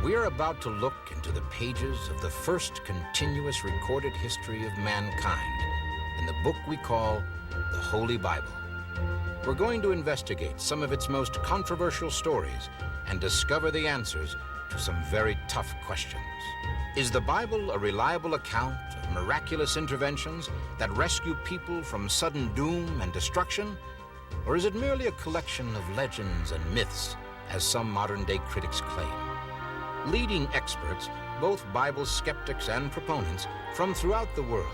We are about to look into the pages of the first continuous recorded history of mankind in the book we call the Holy Bible. We're going to investigate some of its most controversial stories and discover the answers to some very tough questions. Is the Bible a reliable account of miraculous interventions that rescue people from sudden doom and destruction? Or is it merely a collection of legends and myths, as some modern-day critics claim? Leading experts, both Bible skeptics and proponents, from throughout the world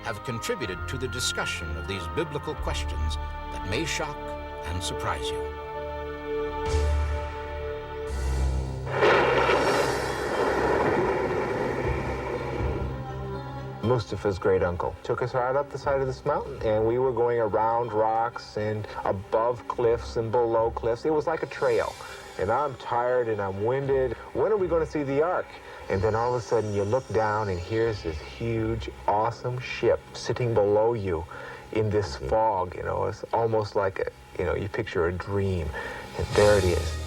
have contributed to the discussion of these biblical questions that may shock and surprise you. Mustafa's great uncle took us right up the side of this mountain, and we were going around rocks and above cliffs and below cliffs. It was like a trail. And I'm tired and I'm winded. When are we going to see the Ark? And then all of a sudden you look down and here's this huge, awesome ship sitting below you in this fog. You know, it's almost like you picture a dream. And there it is.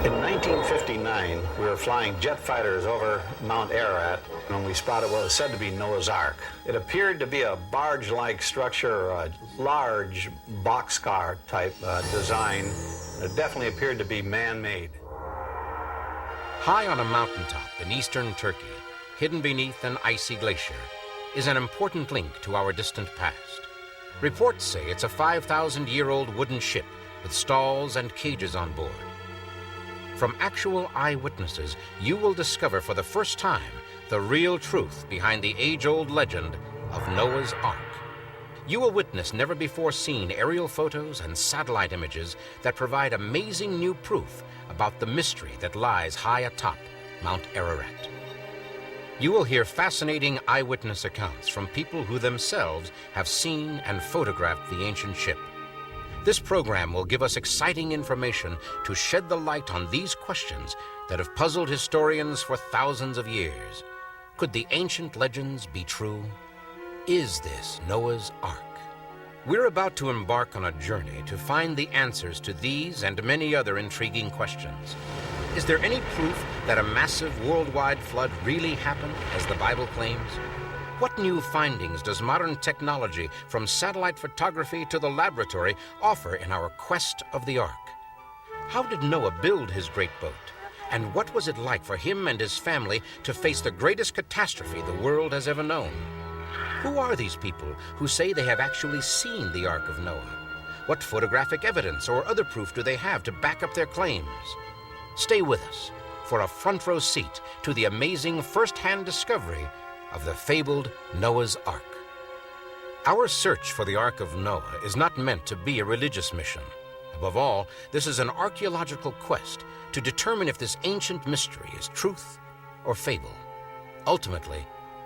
In 1959, we were flying jet fighters over Mount Ararat when we spotted what was said to be Noah's Ark. It appeared to be a barge-like structure, a large boxcar type design. It definitely appeared to be man-made. High on a mountaintop in eastern Turkey, hidden beneath an icy glacier, is an important link to our distant past. Reports say it's a 5,000-year-old wooden ship with stalls and cages on board. From actual eyewitnesses, you will discover for the first time the real truth behind the age-old legend of Noah's Ark. You will witness never-before-seen aerial photos and satellite images that provide amazing new proof about the mystery that lies high atop Mount Ararat. You will hear fascinating eyewitness accounts from people who themselves have seen and photographed the ancient ship. This program will give us exciting information to shed the light on these questions that have puzzled historians for thousands of years. Could the ancient legends be true? Is this Noah's Ark? We're about to embark on a journey to find the answers to these and many other intriguing questions. Is there any proof that a massive worldwide flood really happened, as the Bible claims? What new findings does modern technology, from satellite photography to the laboratory, offer in our quest of the Ark? How did Noah build his great boat? And what was it like for him and his family to face the greatest catastrophe the world has ever known? Who are these people who say they have actually seen the Ark of Noah? What photographic evidence or other proof do they have to back up their claims? Stay with us for a front row seat to the amazing first-hand discovery of the fabled Noah's Ark. Our search for the Ark of Noah is not meant to be a religious mission. Above all, this is an archaeological quest to determine if this ancient mystery is truth or fable. Ultimately,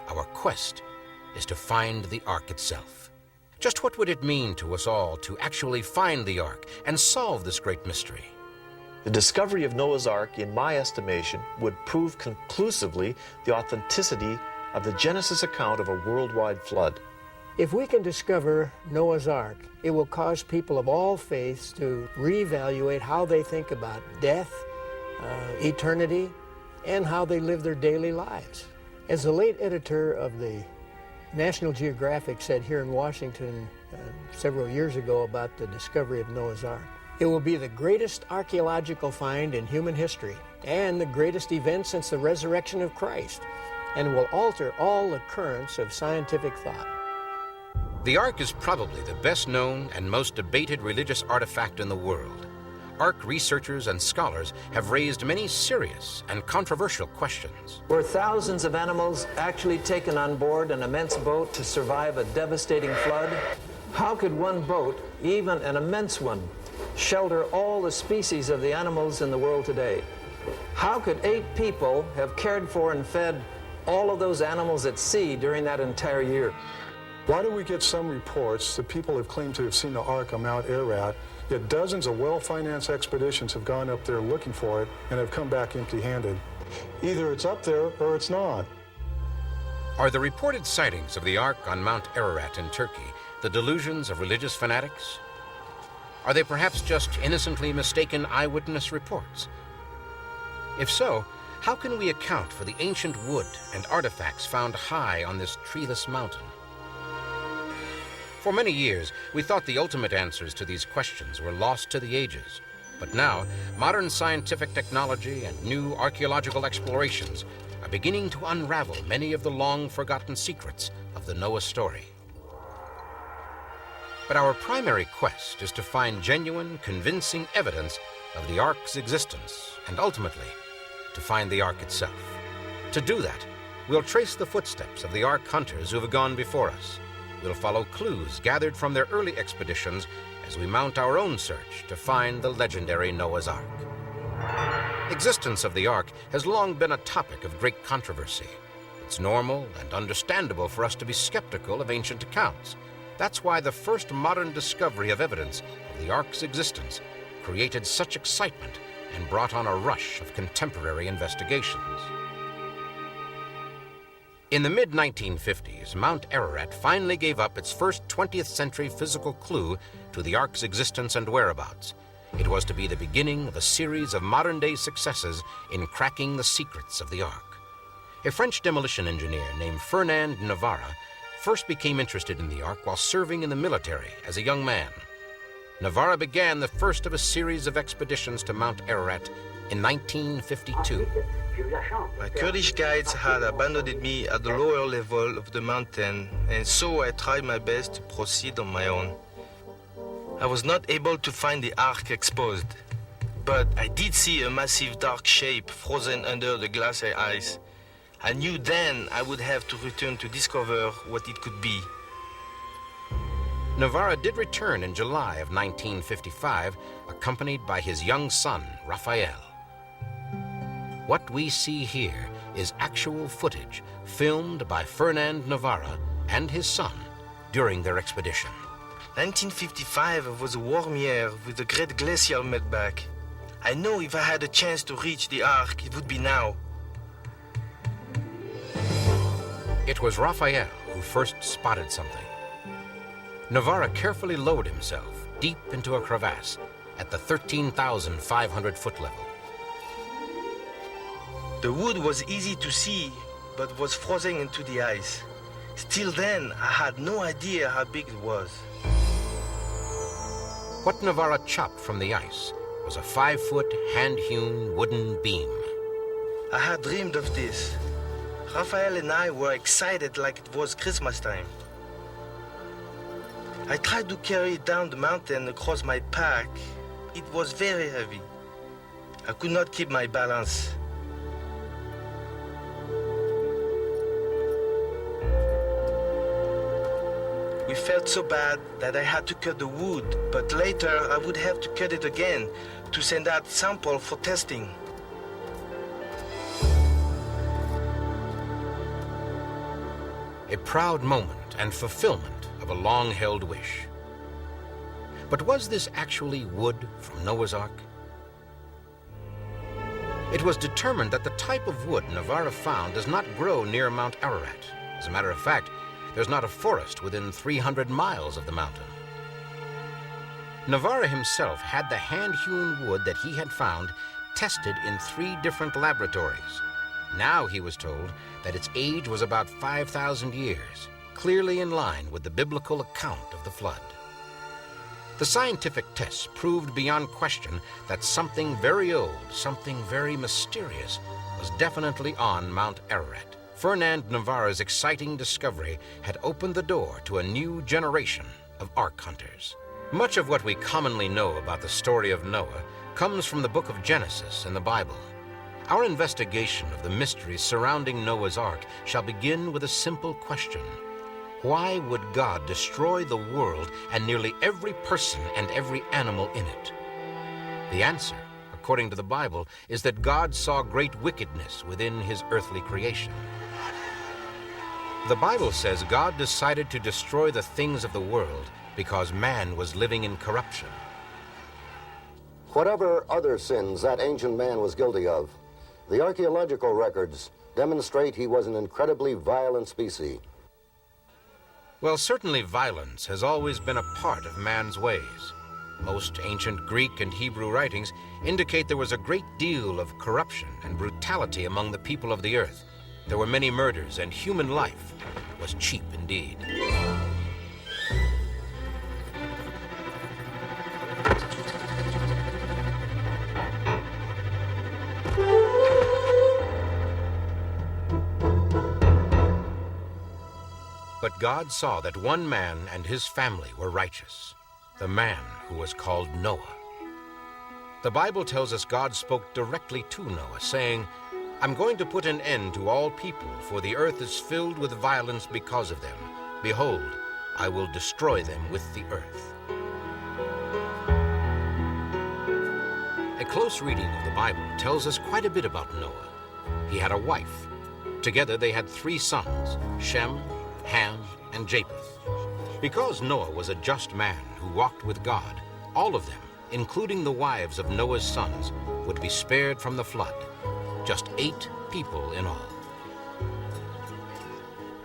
our quest is to find the Ark itself. Just what would it mean to us all to actually find the Ark and solve this great mystery? The discovery of Noah's Ark, in my estimation, would prove conclusively the authenticity of the Genesis account of a worldwide flood. If we can discover Noah's Ark, it will cause people of all faiths to reevaluate how they think about death, eternity, and how they live their daily lives. As the late editor of the National Geographic said here in Washington several years ago about the discovery of Noah's Ark, it will be the greatest archaeological find in human history and the greatest event since the resurrection of Christ, and will alter all the currents of scientific thought. The Ark is probably the best known and most debated religious artifact in the world. Ark researchers and scholars have raised many serious and controversial questions. Were thousands of animals actually taken on board an immense boat to survive a devastating flood? How could one boat, even an immense one, shelter all the species of the animals in the world today? How could 8 people have cared for and fed all of those animals at sea during that entire year? Why do we get some reports that people have claimed to have seen the Ark on Mount Ararat, yet dozens of well-financed expeditions have gone up there looking for it and have come back empty-handed? Either it's up there or it's not. Are the reported sightings of the Ark on Mount Ararat in Turkey the delusions of religious fanatics? Are they perhaps just innocently mistaken eyewitness reports? If so, how can we account for the ancient wood and artifacts found high on this treeless mountain? For many years, we thought the ultimate answers to these questions were lost to the ages. But now, modern scientific technology and new archaeological explorations are beginning to unravel many of the long-forgotten secrets of the Noah story. But our primary quest is to find genuine, convincing evidence of the Ark's existence and ultimately to find the Ark itself. To do that, we'll trace the footsteps of the Ark hunters who have gone before us. We'll follow clues gathered from their early expeditions as we mount our own search to find the legendary Noah's Ark. Existence of the Ark has long been a topic of great controversy. It's normal and understandable for us to be skeptical of ancient accounts. That's why the first modern discovery of evidence of the Ark's existence created such excitement and brought on a rush of contemporary investigations. In the mid-1950s, Mount Ararat finally gave up its first 20th century physical clue to the Ark's existence and whereabouts. It was to be the beginning of a series of modern-day successes in cracking the secrets of the Ark. A French demolition engineer named Fernand Navarra first became interested in the Ark while serving in the military as a young man. Navarra began the first of a series of expeditions to Mount Ararat in 1952. My Kurdish guides had abandoned me at the lower level of the mountain, and so I tried my best to proceed on my own. I was not able to find the Ark exposed, but I did see a massive dark shape frozen under the glacier ice. I knew then I would have to return to discover what it could be. Navarra did return in July of 1955, accompanied by his young son, Raphael. What we see here is actual footage filmed by Fernand Navarra and his son during their expedition. 1955 was a warm year with a great glacial meltback. I know if I had a chance to reach the Ark, it would be now. It was Raphael who first spotted something. Navarra carefully lowered himself deep into a crevasse at the 13,500-foot level. The wood was easy to see, but was frozen into the ice. Still then, I had no idea how big it was. What Navarra chopped from the ice was a 5-foot hand-hewn wooden beam. I had dreamed of this. Raphael and I were excited like it was Christmas time. I tried to carry it down the mountain across my pack. It was very heavy. I could not keep my balance. We felt so bad that I had to cut the wood, but later I would have to cut it again to send out sample for testing. A proud moment and fulfillment of a long-held wish. But was this actually wood from Noah's Ark? It was determined that the type of wood Navarra found does not grow near Mount Ararat. As a matter of fact, there's not a forest within 300 miles of the mountain. Navarra himself had the hand-hewn wood that he had found tested in 3 different laboratories. Now he was told that its age was about 5,000 years, clearly in line with the biblical account of the flood. The scientific tests proved beyond question that something very old, something very mysterious, was definitely on Mount Ararat. Fernand Navarra's exciting discovery had opened the door to a new generation of Ark hunters. Much of what we commonly know about the story of Noah comes from the book of Genesis in the Bible. Our investigation of the mysteries surrounding Noah's Ark shall begin with a simple question. Why would God destroy the world and nearly every person and every animal in it? The answer, according to the Bible, is that God saw great wickedness within his earthly creation. The Bible says God decided to destroy the things of the world because man was living in corruption. Whatever other sins that ancient man was guilty of, the archaeological records demonstrate he was an incredibly violent species. Well, certainly violence has always been a part of man's ways. Most ancient Greek and Hebrew writings indicate there was a great deal of corruption and brutality among the people of the earth. There were many murders, and human life was cheap indeed. But God saw that one man and his family were righteous, the man who was called Noah. The Bible tells us God spoke directly to Noah, saying, "I'm going to put an end to all people, for the earth is filled with violence because of them. Behold, I will destroy them with the earth." A close reading of the Bible tells us quite a bit about Noah. He had a wife. Together they had 3 sons, Shem, Ham, and Japheth. Because Noah was a just man who walked with God, all of them, including the wives of Noah's sons, would be spared from the flood. Just 8 people in all.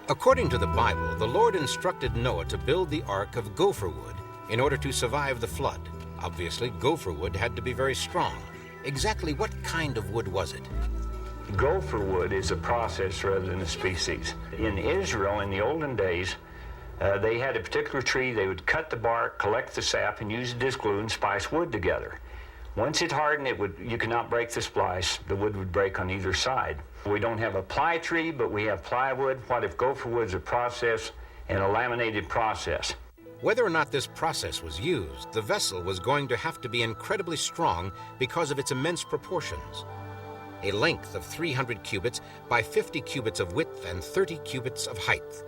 According to the Bible, the Lord instructed Noah to build the ark of gopher wood in order to survive the flood. Obviously, gopher wood had to be very strong. Exactly what kind of wood was it? Gopher wood is a process rather than a species. In Israel, in the olden days, they had a particular tree. They would cut the bark, collect the sap, and use it as glue and splice wood together. Once it hardened, you could not break the splice. The wood would break on either side. We don't have a ply tree, but we have plywood. What if gopher wood is a process and a laminated process? Whether or not this process was used, the vessel was going to have to be incredibly strong because of its immense proportions. A length of 300 cubits by 50 cubits of width and 30 cubits of height.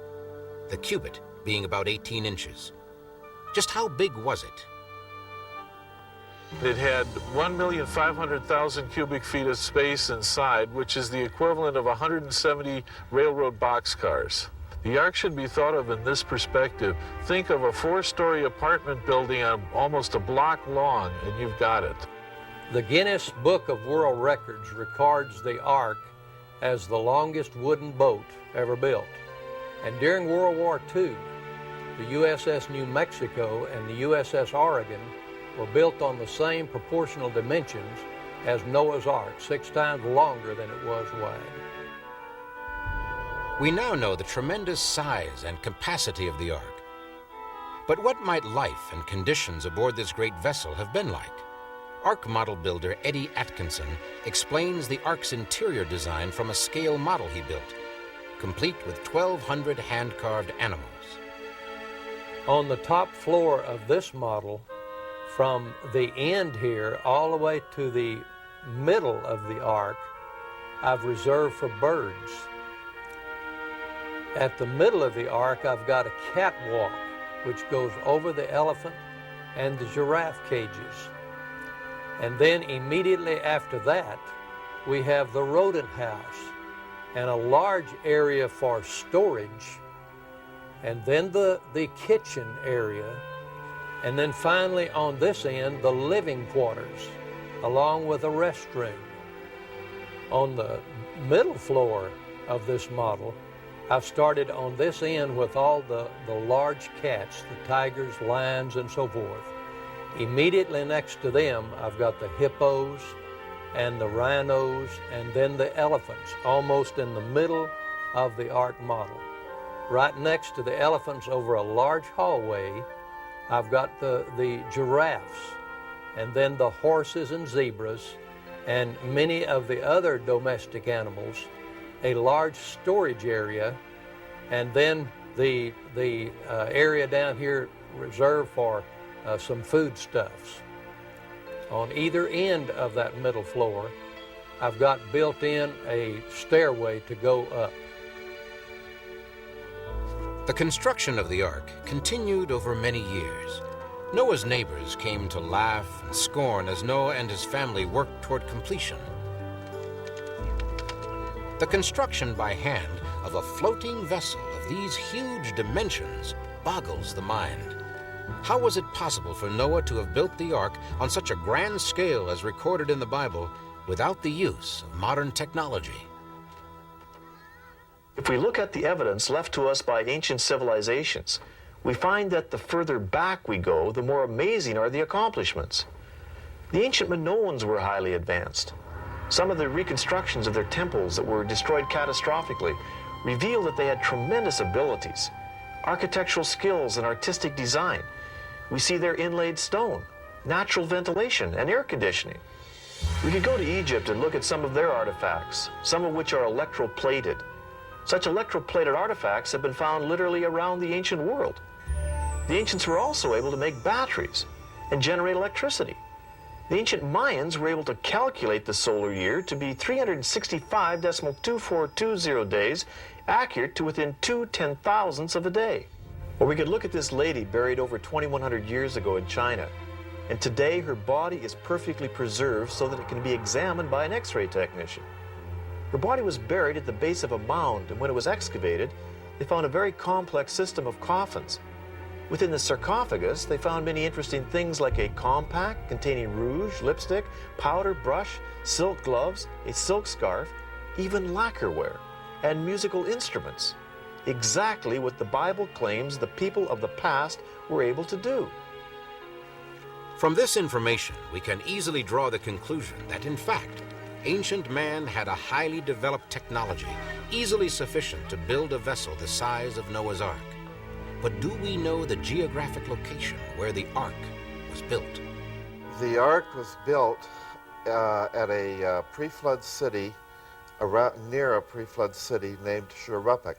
The cubit being about 18 inches. Just how big was it? It had 1,500,000 cubic feet of space inside, which is the equivalent of 170 railroad boxcars. The ark should be thought of in this perspective. Think of a 4-story apartment building on almost a block long, and you've got it. The Guinness Book of World Records records the Ark as the longest wooden boat ever built. And during World War II, the USS New Mexico and the USS Oregon were built on the same proportional dimensions as Noah's Ark, 6 times longer than it was wide. We now know the tremendous size and capacity of the ark. But what might life and conditions aboard this great vessel have been like? Ark model builder Eddie Atkinson explains the ark's interior design from a scale model he built, complete with 1,200 hand-carved animals. On the top floor of this model, from the end here all the way to the middle of the ark, I've reserved for birds. At the middle of the ark, I've got a catwalk which goes over the elephant and the giraffe cages. And then immediately after that, we have the rodent house and a large area for storage, and then the kitchen area, and then finally on this end, the living quarters, along with a restroom. On the middle floor of this model, I've started on this end with all the large cats, the tigers, lions, and so forth. Immediately next to them, I've got the hippos and the rhinos and then the elephants, almost in the middle of the ark model. Right next to the elephants over a large hallway, I've got the giraffes and then the horses and zebras and many of the other domestic animals, a large storage area, and then the area down here reserved for some foodstuffs. On either end of that middle floor, I've got built in a stairway to go up. The construction of the ark continued over many years. Noah's neighbors came to laugh and scorn as Noah and his family worked toward completion. The construction by hand of a floating vessel of these huge dimensions boggles the mind. How was it possible for Noah to have built the ark on such a grand scale as recorded in the Bible without the use of modern technology? If we look at the evidence left to us by ancient civilizations, we find that the further back we go, the more amazing are the accomplishments. The ancient Minoans were highly advanced. Some of the reconstructions of their temples that were destroyed catastrophically reveal that they had tremendous abilities, architectural skills and artistic design. We see their inlaid stone, natural ventilation, and air conditioning. We could go to Egypt and look at some of their artifacts, some of which are electroplated. Such electroplated artifacts have been found literally around the ancient world. The ancients were also able to make batteries and generate electricity. The ancient Mayans were able to calculate the solar year to be 365.2420 days, accurate to within 2/10,000ths of a day. Or we could look at this lady buried over 2,100 years ago in China, and today her body is perfectly preserved so that it can be examined by an X-ray technician. Her body was buried at the base of a mound, and when it was excavated, they found a very complex system of coffins. Within the sarcophagus, they found many interesting things like a compact containing rouge, lipstick, powder, brush, silk gloves, a silk scarf, even lacquerware, and musical instruments. Exactly what the Bible claims the people of the past were able to do. From this information, we can easily draw the conclusion that, in fact, ancient man had a highly developed technology, easily sufficient to build a vessel the size of Noah's Ark. But do we know the geographic location where the Ark was built? The Ark was built at a pre-flood city, near a pre-flood city named Shuruppak.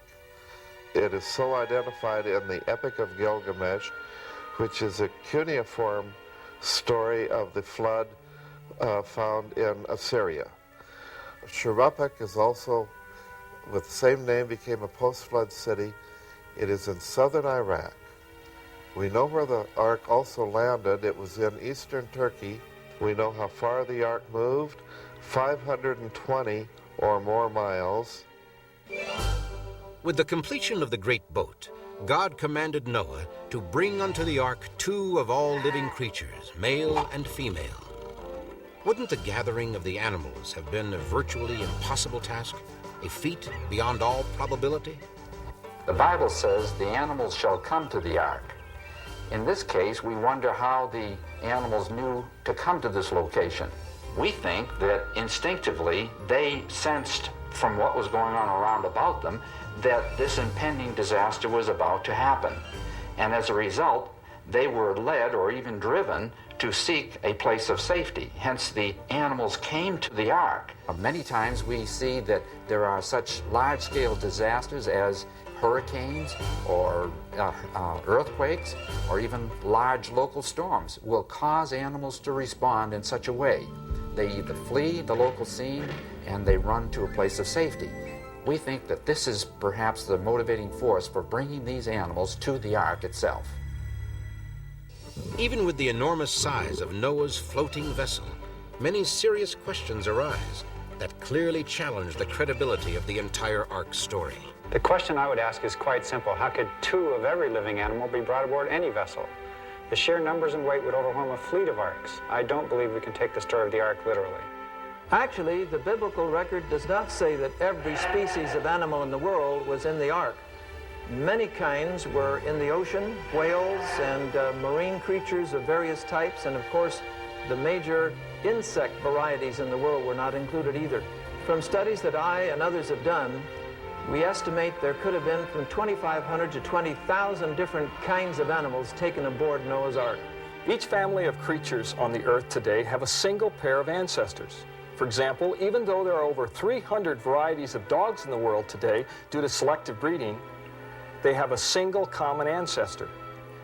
It is so identified in the Epic of Gilgamesh, which is a cuneiform story of the flood found in Assyria. Shuruppak is also, with the same name, became a post-flood city. It is in southern Iraq. We know where the Ark also landed. It was in eastern Turkey. We know how far the Ark moved, 520 or more miles. With the completion of the great boat, God commanded Noah to bring unto the Ark 2 of all living creatures, male and female. Wouldn't the gathering of the animals have been a virtually impossible task, a feat beyond all probability? The Bible says the animals shall come to the ark. In this case, we wonder how the animals knew to come to this location. We think that instinctively they sensed from what was going on around about them that this impending disaster was about to happen. And as a result, they were led or even driven to seek a place of safety. Hence, the animals came to the ark. Many times we see that there are such large-scale disasters as hurricanes or earthquakes or even large local storms will cause animals to respond in such a way. They either flee the local scene and they run to a place of safety. We think that this is perhaps the motivating force for bringing these animals to the ark itself. Even with the enormous size of Noah's floating vessel, many serious questions arise that clearly challenge the credibility of the entire Ark story. The question I would ask is quite simple. How could 2 of every living animal be brought aboard any vessel? The sheer numbers and weight would overwhelm a fleet of arks. I don't believe we can take the story of the ark literally. Actually, the biblical record does not say that every species of animal in the world was in the ark. Many kinds were in the ocean, whales and marine creatures of various types, and of course, the major insect varieties in the world were not included either. From studies that I and others have done, we estimate there could have been from 2,500 to 20,000 different kinds of animals taken aboard Noah's Ark. Each family of creatures on the earth today have a single pair of ancestors. For example, even though there are over 300 varieties of dogs in the world today due to selective breeding, they have a single common ancestor.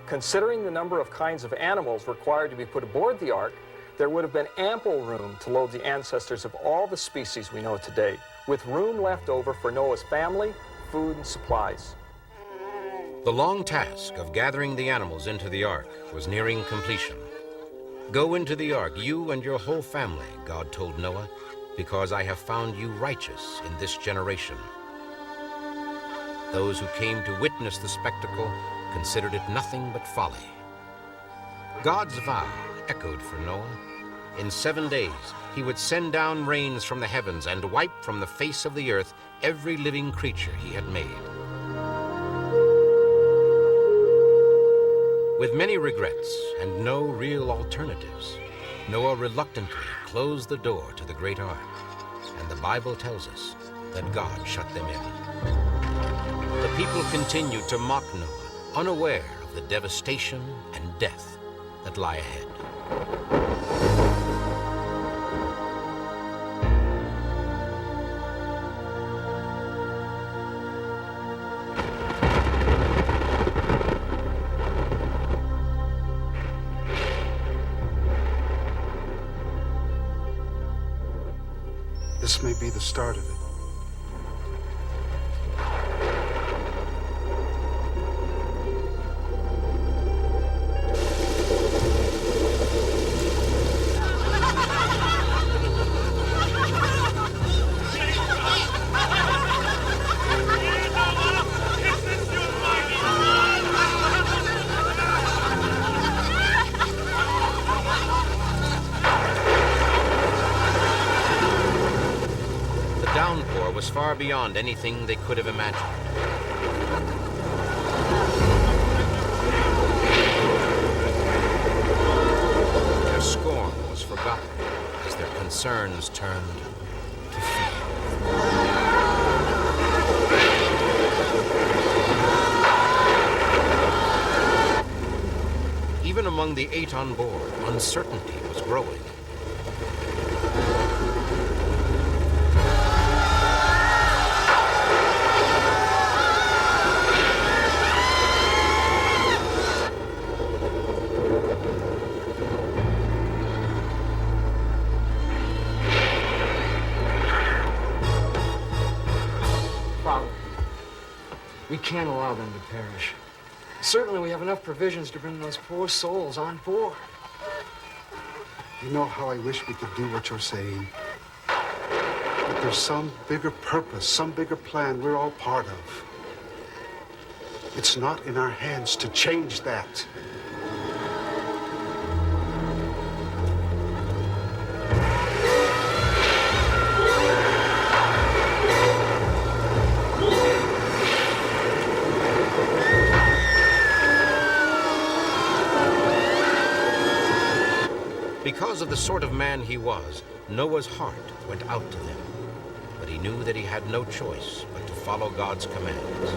Considering the number of kinds of animals required to be put aboard the ark, there would have been ample room to load the ancestors of all the species we know today, with room left over for Noah's family, food, and supplies. The long task of gathering the animals into the Ark was nearing completion. Go into the Ark, you and your whole family, God told Noah, because I have found you righteous in this generation. Those who came to witness the spectacle considered it nothing but folly. God's vow echoed for Noah. In 7 days, he would send down rains from the heavens and wipe from the face of the earth every living creature he had made. With many regrets and no real alternatives, Noah reluctantly closed the door to the great ark, and the Bible tells us that God shut them in. The people continued to mock Noah, unaware of the devastation and death that lie ahead. This may be the start of it. Was far beyond anything they could have imagined. Their scorn was forgotten as their concerns turned to fear. Even among the 8 on board, uncertainty was growing. We can't allow them to perish. Certainly we have enough provisions to bring those poor souls on board. You know how I wish we could do what you're saying. But there's some bigger purpose, some bigger plan we're all part of. It's not in our hands to change that. Because of the sort of man he was, Noah's heart went out to them. But he knew that he had no choice but to follow God's commands.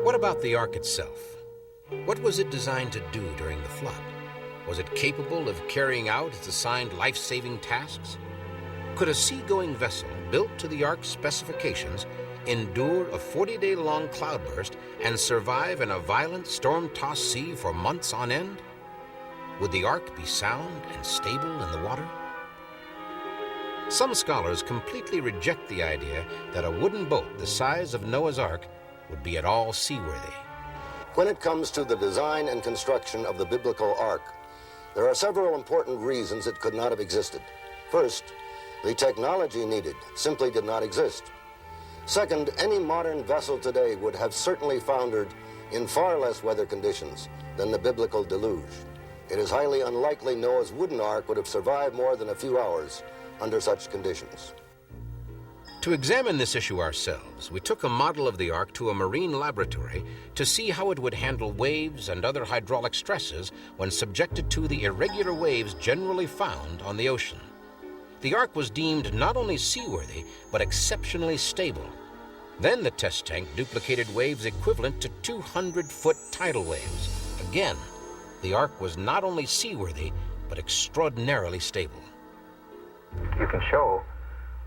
What about the ark itself? What was it designed to do during the flood? Was it capable of carrying out its assigned life-saving tasks? Could a seagoing vessel built to the ark's specifications endure a 40-day-long cloudburst and survive in a violent storm-tossed sea for months on end? Would the ark be sound and stable in the water? Some scholars completely reject the idea that a wooden boat the size of Noah's Ark would be at all seaworthy. When it comes to the design and construction of the biblical ark, there are several important reasons it could not have existed. First, the technology needed simply did not exist. Second, any modern vessel today would have certainly foundered in far less weather conditions than the biblical deluge. It is highly unlikely Noah's wooden ark would have survived more than a few hours under such conditions. To examine this issue ourselves, we took a model of the ark to a marine laboratory to see how it would handle waves and other hydraulic stresses when subjected to the irregular waves generally found on the ocean. The ark was deemed not only seaworthy, but exceptionally stable. Then the test tank duplicated waves equivalent to 200-foot tidal waves. Again, the Ark was not only seaworthy, but extraordinarily stable. You can show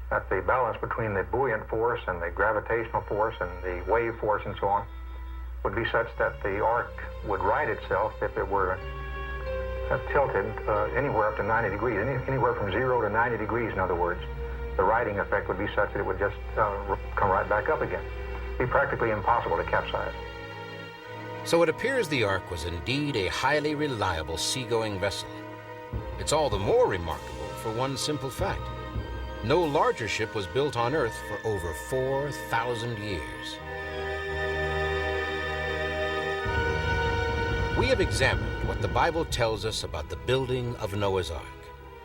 that the balance between the buoyant force and the gravitational force and the wave force and so on would be such that the Ark would right itself if it were tilted anywhere up to 90 degrees, anywhere from 0 to 90 degrees, in other words. The righting effect would be such that it would just come right back up again. It'd be practically impossible to capsize. So it appears the Ark was indeed a highly reliable seagoing vessel. It's all the more remarkable for one simple fact. No larger ship was built on Earth for over 4,000 years. We have examined what the Bible tells us about the building of Noah's Ark.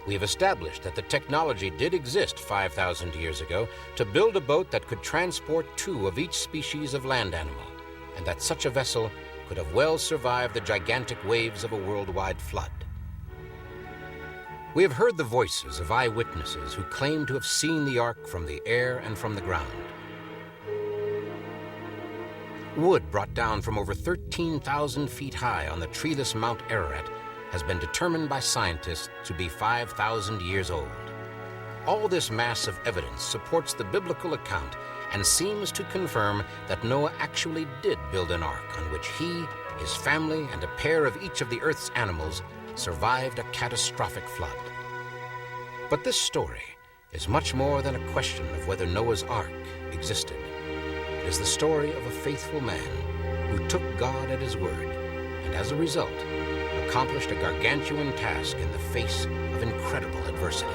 We have established that the technology did exist 5,000 years ago to build a boat that could transport 2 of each species of land animal, and that such a vessel could have well survived the gigantic waves of a worldwide flood. We have heard the voices of eyewitnesses who claim to have seen the Ark from the air and from the ground. Wood brought down from over 13,000 feet high on the treeless Mount Ararat has been determined by scientists to be 5,000 years old. All this mass of evidence supports the biblical account and seems to confirm that Noah actually did build an ark on which he, his family, and a pair of each of the earth's animals survived a catastrophic flood. But this story is much more than a question of whether Noah's Ark existed. It is the story of a faithful man who took God at his word, and as a result, accomplished a gargantuan task in the face of incredible adversity.